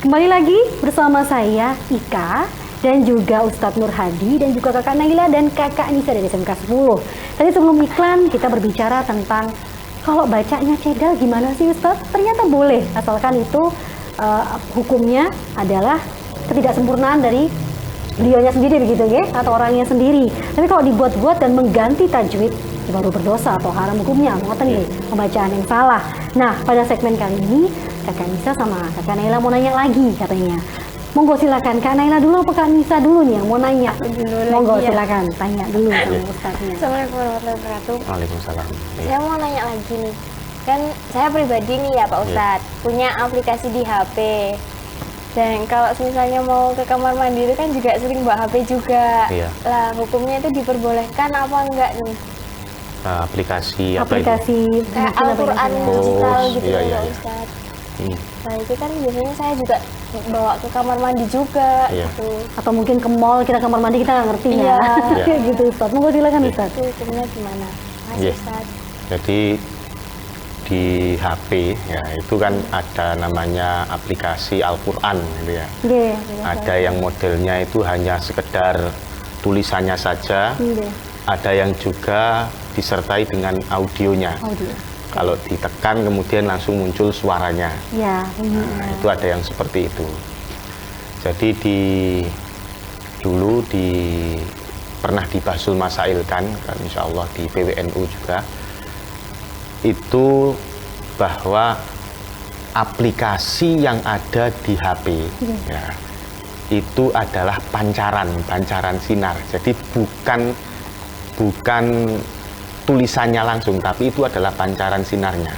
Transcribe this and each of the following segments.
Kembali lagi bersama saya Ika dan juga Ustadz Nur Hadi dan juga kakak Naila dan kakak Nisa dari SMK 10. Tadi sebelum iklan kita berbicara tentang kalau bacanya cedal gimana sih Ustadz? Ternyata boleh, asalkan itu hukumnya adalah ketidaksempurnaan dari beliaunya sendiri begitu ya, atau orangnya sendiri. Tapi kalau dibuat-buat dan mengganti tajwid baru berdosa atau haram hukumnya, ngoten nih pembacaan yang salah. Nah, pada segmen kali ini kakak Nisa sama kakak Naila mau nanya lagi katanya. Monggo silakan, Kak Naila dulu apa Kak Nisa dulu nih yang mau nanya? Monggo silakan, tanya dulu sama Ustaznya. Assalamualaikum warahmatullahi wabarakatuh. Waalaikumsalam. Saya mau nanya lagi nih. Kan saya pribadi nih ya Pak Ustadz, punya aplikasi di HP. Dan kalau misalnya mau ke kamar mandi itu kan juga sering bawa HP juga. Iya. Lah hukumnya itu diperbolehkan apa enggak nih? Aplikasi apa itu? Aplikasi Kayak mungkin Al-Quran apa ya? digital gitu iya, kan iya, Pak iya. Ustadz. Hmm. Nah itu kan biasanya saya juga bawa ke kamar mandi juga Iya. gitu. Atau mungkin ke mall, kita kamar mandi kita nggak ngerti ya. Iya. Kayak gitu Ustaz. Monggo silakan Ustaz. Itu hukumnya gimana? Mas Iya. Ustadz. Jadi di HP ya itu kan ada namanya aplikasi Al-Quran gitu ya. Nggih. Ada yang modelnya itu hanya sekedar tulisannya saja, Nggih. ada yang juga disertai dengan audionya. Audio. Kalau ditekan kemudian langsung muncul suaranya. Ya. Nah, itu ada yang seperti itu. Jadi dulu pernah di Basul Masail kan insya Allah di PWNU juga, itu bahwa aplikasi yang ada di HP ya, itu adalah pancaran sinar. Jadi bukan tulisannya langsung, tapi itu adalah pancaran sinarnya.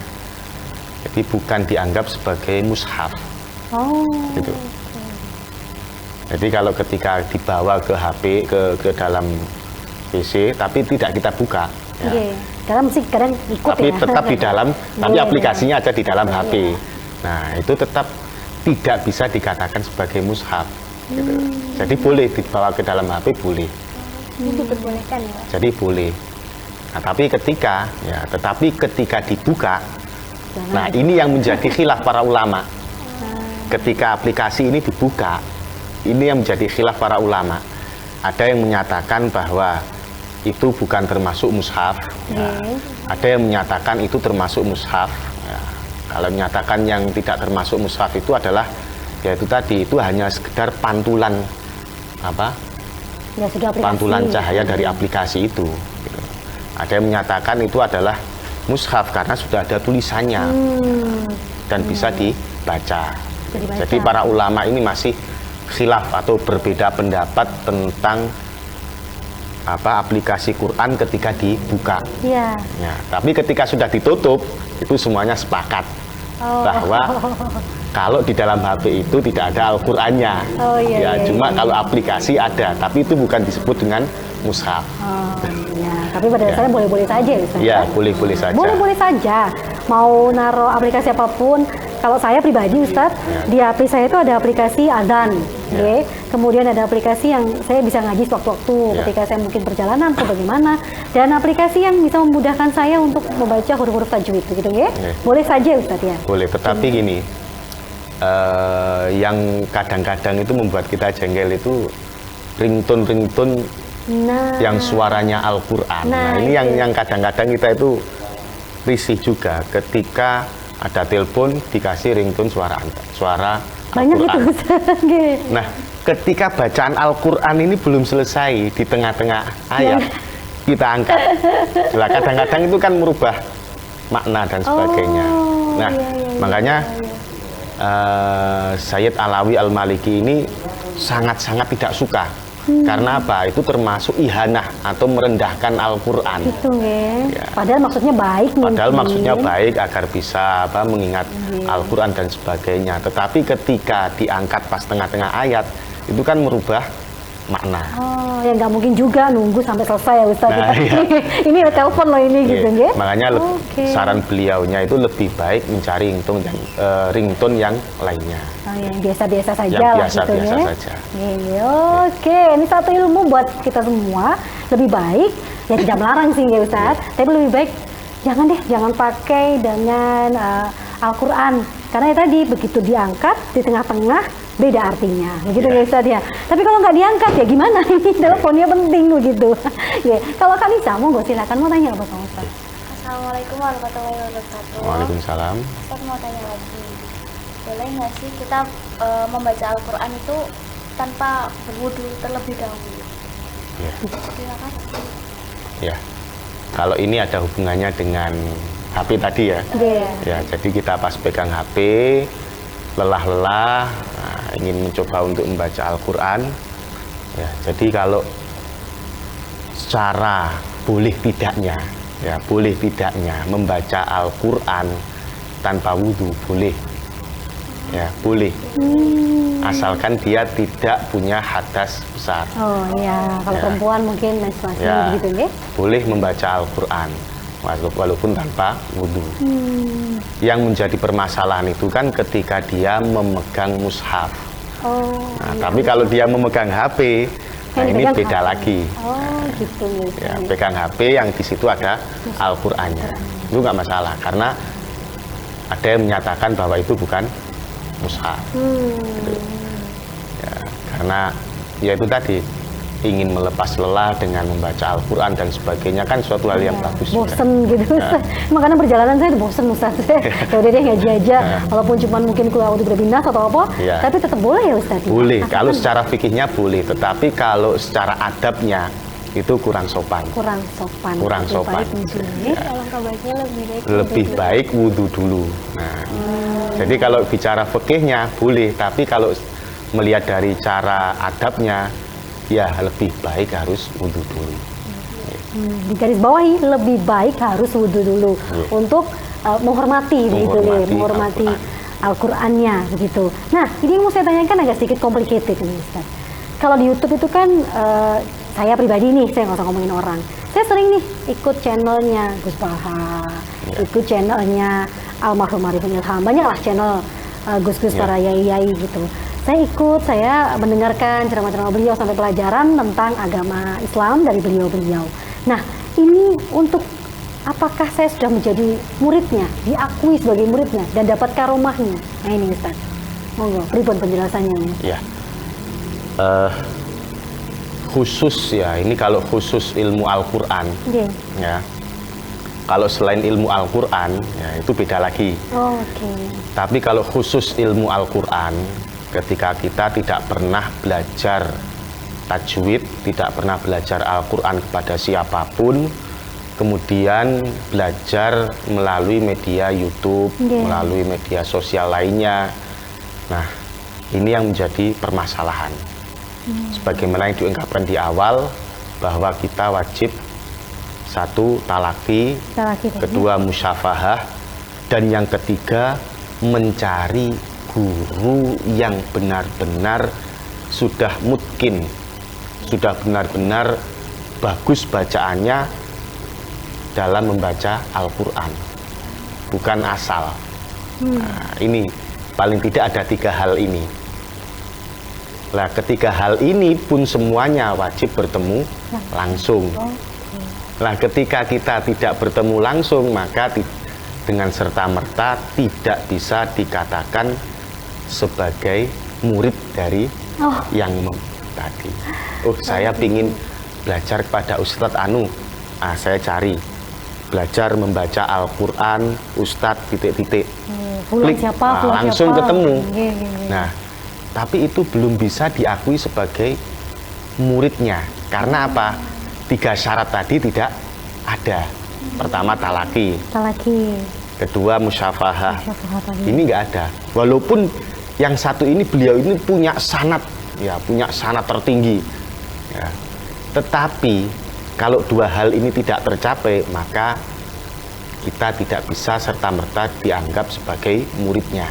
Jadi bukan dianggap sebagai mushaf. Oh. Gitu. Jadi kalau ketika dibawa ke HP ke dalam PC, tapi tidak kita buka, ya. Nggih. Kadang mesti kadang ikut Tapi ya. tetap di dalam, tapi Iya, aplikasinya ada di dalam Iya. HP. Nah itu tetap tidak bisa dikatakan sebagai mushaf. Gitu. Jadi boleh dibawa ke dalam HP, boleh. Ini diperbolehkan ya Pak? Jadi boleh. Nah, tetapi ketika dibuka, nah ini yang menjadi khilaf para ulama. Ketika aplikasi ini dibuka, ini yang menjadi khilaf para ulama. Ada yang menyatakan bahwa itu bukan termasuk mushaf. Ya. Ada yang menyatakan itu termasuk mushaf. Ya. Kalau menyatakan yang tidak termasuk mushaf itu adalah, yaitu tadi itu hanya sekedar pantulan Ya, sudah aplikasi. pantulan cahaya dari aplikasi itu. Gitu. Ada yang menyatakan itu adalah mushaf karena sudah ada tulisannya dan bisa dibaca. dibaca. Jadi para ulama ini masih khilaf atau berbeda pendapat tentang aplikasi Quran ketika dibuka. Iya. Ya, tapi ketika sudah ditutup itu semuanya sepakat bahwa kalau di dalam HP itu tidak ada Al-Qur'annya. Oh, iya, iya, Cuma kalau aplikasi ada, tapi itu bukan disebut dengan mushaf. Oh, ya. Tapi pada dasarnya boleh-boleh saja ya Ustaz. Ya, boleh-boleh saja. Boleh-boleh saja. Mau naruh aplikasi apapun. Kalau saya pribadi Ustadz, di HP saya itu ada aplikasi azan. Ya. Kemudian ada aplikasi yang saya bisa ngaji sewaktu-waktu ketika saya mungkin perjalanan atau bagaimana. Dan aplikasi yang bisa memudahkan saya untuk membaca huruf-huruf tajwid gitu ya. Boleh saja Ustadz ya. Boleh, tetapi gini, yang kadang-kadang itu membuat kita jengkel itu ringtone yang suaranya Al-Quran. Nah, ini yang kadang-kadang kita itu risih juga ketika ada telepon dikasih ringtone suara Banyak Al-Quran. gitu Ustadz. Nah, ketika bacaan Al-Quran ini belum selesai di tengah-tengah ayat kita angkat. Nah, kadang-kadang itu kan merubah makna dan sebagainya. Nah, makanya Sayyid Alawi Al-Maliki ini sangat-sangat tidak suka. Karena apa? Itu termasuk ihanah atau merendahkan Al-Quran. Gitu ya. Ya. Padahal maksudnya baik nih. Padahal maksudnya baik agar bisa mengingat Al-Quran dan sebagainya. Tetapi ketika diangkat pas tengah-tengah ayat, itu kan merubah makna. Oh, ya nggak mungkin juga nunggu sampai selesai ya Ustaz. Nah, iya. Ini ada telepon loh ini gitu ya. Makanya saran beliaunya itu lebih baik mencari ringtone yang lainnya. Oh, yang biasa-biasa saja Yang lah biasa-biasa gitu ya. saja. Oke, ini satu ilmu buat kita semua. Lebih baik, ya tidak melarang sih ya Ustaz. Tapi lebih baik jangan pakai dengan Al-Quran Karena ya tadi begitu diangkat di tengah-tengah beda artinya, begitu ya Ustaz ya. Tapi kalau nggak diangkat ya gimana? Ini teleponnya penting begitu. Ya, kalau Kak Nisa, monggo silakan mau tanya apa sama Ustaz? Assalamualaikum warahmatullahi wabarakatuh. Waalaikumsalam. Ustaz mau tanya lagi, boleh nggak sih kita membaca Al-Quran itu tanpa berwudu terlebih dahulu? Ya. Silakan. Ya, kalau ini ada hubungannya dengan HP tadi ya. Iya. Ya, jadi kita pas pegang HP, lelah-lelah, ingin mencoba untuk membaca Al-Quran. Ya, jadi kalau secara boleh tidaknya, ya boleh tidaknya membaca Al-Quran tanpa wudhu boleh. Ya, boleh. Asalkan dia tidak punya hadas besar. Oh iya, kalau Ya. perempuan mungkin menstruasi Ya, begitu ya. boleh membaca Al-Quran walaupun tanpa wudhu. Yang menjadi permasalahan itu kan ketika dia memegang mushaf. Oh. Nah, tapi kalau dia memegang HP, nah ini dipegang beda HP. lagi. Oh gitu Ya, ya. pegang HP yang di situ ada Al-Qur'annya. Itu nggak masalah karena ada yang menyatakan bahwa itu bukan mushaf. Ya, karena ya itu tadi ingin melepas lelah dengan membaca Al-Quran dan sebagainya kan suatu hal yang bagus juga. Bosen gitu Ustaz. Makanya perjalanan saya bosen Ustaz. Ya udah deh ngaji aja, walaupun cuma mungkin kuliah udah berbinas atau apa, Iya. tapi tetap boleh ya Ustaz. Boleh, Asalkan kalau secara fikihnya boleh, tetapi kalau secara adabnya itu kurang sopan. kurang sopan. Kurang Lebih sopan. baik wudhu, ya. Alangkah baiknya lebih baik Lebih baik wudhu dulu. Nah, jadi kalau bicara fikihnya boleh, tapi kalau melihat dari cara adabnya, ya lebih baik harus wudhu dulu. Di garis bawahi lebih baik harus wudhu dulu Iya. untuk menghormati begitu ya, menghormati Al-Qur'annya begitu. Nah, ini yang mau saya tanyakan agak sedikit complicated ini Ustaz. Kalau di YouTube itu kan saya pribadi nih, saya nggak usah ngomongin orang. Saya sering nih ikut channelnya Gus Baha, ikut channelnya Almarhum Arifin Ilham, banyak lah channel Gus-Gus para yai-yai gitu. Saya ikut, saya mendengarkan ceramah-ceramah beliau sampai pelajaran tentang agama Islam dari beliau-beliau. Nah, ini untuk apakah saya sudah menjadi muridnya, diakui sebagai muridnya, dan dapat karomahnya? Nah ini Ustaz, monggo, pripun penjelasannya ya? Ya. Khusus ya, ini kalau khusus ilmu Al-Quran, Oke. ya. Kalau selain ilmu Al-Quran, ya itu beda lagi. Oh, oke. Tapi kalau khusus ilmu Al-Quran, ketika kita tidak pernah belajar tajwid, tidak pernah belajar Al-Quran kepada siapapun, kemudian belajar melalui media YouTube, melalui media sosial lainnya. Nah, ini yang menjadi permasalahan. Sebagaimana yang diungkapkan di awal, bahwa kita wajib satu talaki, kedua musyafahah, dan yang ketiga mencari guru yang benar-benar sudah mungkin, sudah benar-benar bagus bacaannya dalam membaca Al-Quran, bukan asal. Nah, ini paling tidak ada 3 hal ini. Nah, ketiga hal ini pun semuanya wajib bertemu langsung. Nah, ketika kita tidak bertemu langsung, maka dengan serta-merta tidak bisa dikatakan sebagai murid dari yang tadi. Oh, saya ingin belajar kepada Ustadz Anu. Saya cari belajar membaca Al-Quran Ustadz titik-titik. Klik, langsung ketemu. Nah, tapi itu belum bisa diakui sebagai muridnya. Karena apa? 3 syarat tadi tidak ada. Pertama talaki. Kedua musyafahah. Ini nggak ada. Walaupun yang satu ini beliau ini punya sanad, ya punya sanad tertinggi. Ya. Tetapi kalau 2 hal ini tidak tercapai, maka kita tidak bisa serta-merta dianggap sebagai muridnya.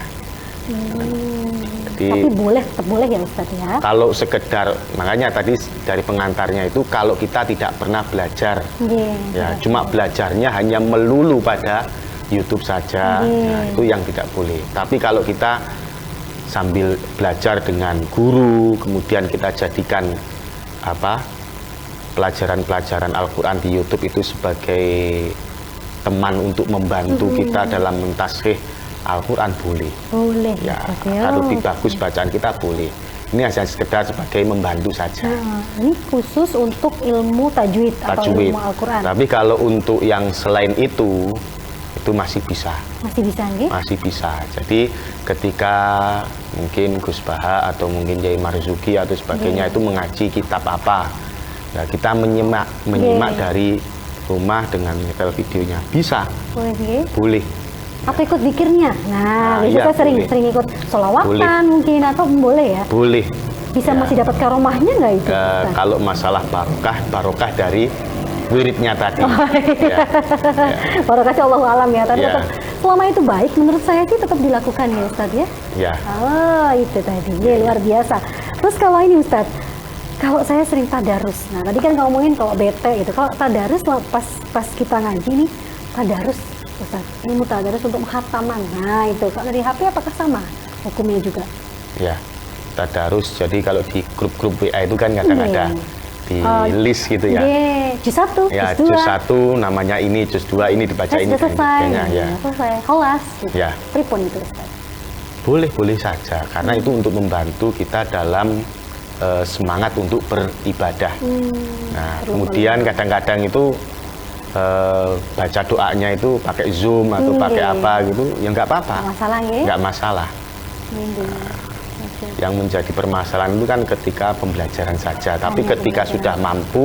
Jadi, tapi boleh, tetap boleh ya Ustaz ya? Kalau sekedar, makanya tadi dari pengantarnya itu kalau kita tidak pernah belajar, ya cuma belajarnya hanya melulu pada YouTube saja, nah, itu yang tidak boleh. Tapi kalau kita sambil belajar dengan guru, kemudian kita jadikan pelajaran-pelajaran Al-Quran di YouTube itu sebagai teman untuk membantu kita dalam mentashih Al-Quran boleh. Boleh. Ya, Ustadz, ya. kalau lebih bagus bacaan kita boleh. Ini hanya sekedar sebagai membantu saja. Nah, ini khusus untuk ilmu tajwid, atau Tajwid. ilmu Al-Quran. Tapi kalau untuk yang selain itu masih bisa. Masih bisa nggih? Masih bisa. Jadi ketika mungkin Gus Baha atau mungkin Yai Marzuki atau sebagainya itu mengaji kitab apa, ya kita menyimak dari rumah dengan nyetel videonya. Bisa, Boleh nggih? boleh. Atau ikut zikirnya. Nah, iya, biasanya boleh. sering ikut sholawatan Boleh. mungkin, atau boleh ya? Boleh. Bisa Ya. masih dapat karomahnya nggak itu? Ustaz? Kalau masalah barokah dari wiridnya tadi. Oh, Ya. Barokahnya Allahu alam ya. Tapi Ya. tetap selama itu baik, menurut saya sih tetap dilakukan ya Ustaz ya. Ya. Oh, itu tadi. Ya, luar biasa. Terus kalau ini Ustaz, kalau saya sering tadarus. Nah, tadi kan ngomongin kalau bete gitu. Kalau tadarus pas kita ngaji nih, tadarus Ustaz. Ilmu tadarus untuk menghataman. Nah, itu. Kalau dari HP apakah sama hukumnya juga? Ya, tadarus. Jadi kalau di grup-grup WA itu kan kadang Iya. ada di list gitu ya. Iya, juz 1, Ya, juz 2. juz 1 namanya ini, juz 2 ini dibaca ini. Sudah selesai. dan sebagainya, ya. Selesai. Holas. Gitu. Ya. Pripun itu Ustaz? Boleh saja karena itu untuk membantu kita dalam semangat untuk beribadah. Nah, kemudian kadang-kadang itu baca doanya itu pakai Zoom atau pakai apa gitu, ya nggak apa-apa. Nggak masalah ya? Nggak masalah. Oke. Yang menjadi permasalahan itu kan ketika pembelajaran saja. Tapi Hanya ketika pembelajaran. sudah mampu,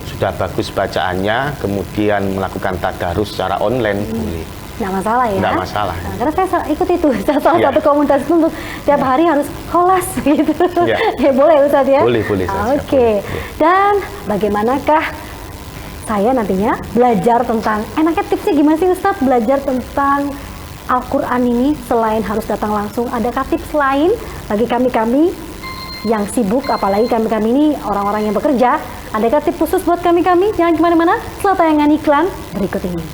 sudah bagus bacaannya, kemudian melakukan tadarus secara online, boleh. Nggak masalah ya? Nggak masalah. Nah, karena saya ikut itu, salah Ya. satu komunitas itu untuk tiap hari harus holas gitu. Ya. Ya boleh Ustaz ya? Boleh saja, Oke. boleh. Dan bagaimanakah saya nantinya belajar tentang, enaknya tipsnya gimana sih Ustaz belajar tentang Al-Quran ini selain harus datang langsung, adakah tips lain bagi kami-kami yang sibuk, apalagi kami-kami ini orang-orang yang bekerja, adakah tips khusus buat kami-kami? Jangan kemana-mana, setelah tayangan iklan berikut ini.